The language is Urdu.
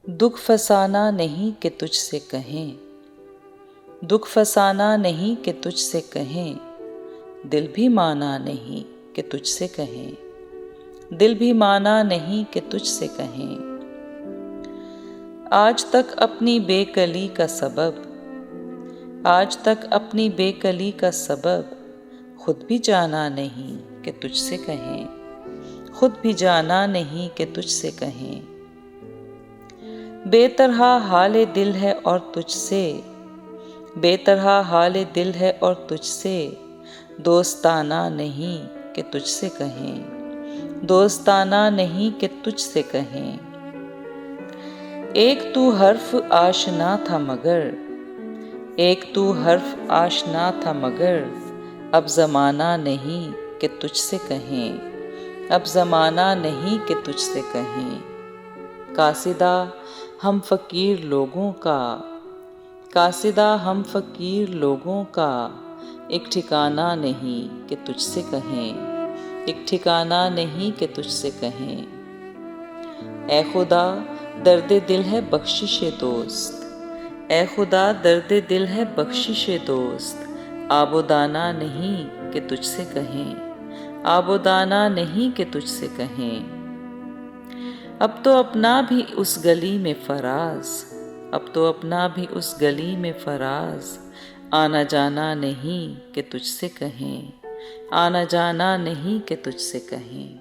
دکھ فسانہ نہیں کہ تجھ سے کہیں، دکھ فسانہ نہیں کہ تجھ سے کہیں، دل بھی مانا نہیں کہ تجھ سے کہیں، دل بھی مانا نہیں کہ تجھ سے کہیں۔ آج تک اپنی بے کلی کا سبب، آج تک اپنی بے کلی کا سبب خود بھی جانا نہیں کہ تجھ سے کہیں، خود بھی جانا نہیں کہ تجھ سے کہیں۔ بے طرح حال دل ہے اور تجھ سے، بے طرح حال دل ہے اور تجھ سے، دوستانہ نہیں کہ تجھ سے کہیں، دوستانہ نہیں کہ تجھ سے کہیں۔ ایک تو حرف آشنا تھا مگر، ایک تو حرف آشنا تھا مگر، اب زمانہ نہیں کہ تجھ سے کہیں، اب زمانہ نہیں کہ تجھ سے کہیں۔ قاصدہ ہم فقیر لوگوں کا، قاصدہ ہم فقیر لوگوں کا، ایک ٹھکانہ نہیں کہ تجھ سے کہیں، ایک ٹھکانہ نہیں کہ تجھ سے کہیں۔ اے خدا درد دل ہے بخشش دوست، اے خدا درد دل ہے بخشش دوست، آب و دانہ نہیں کہ تجھ سے کہیں، آب و دانہ نہیں کہ تجھ سے کہیں۔ اب تو اپنا بھی اس گلی میں فراز، اب تو اپنا بھی اس گلی میں فراز، آنا جانا نہیں کہ تجھ سے کہیں، آنا جانا نہیں کہ تجھ سے کہیں۔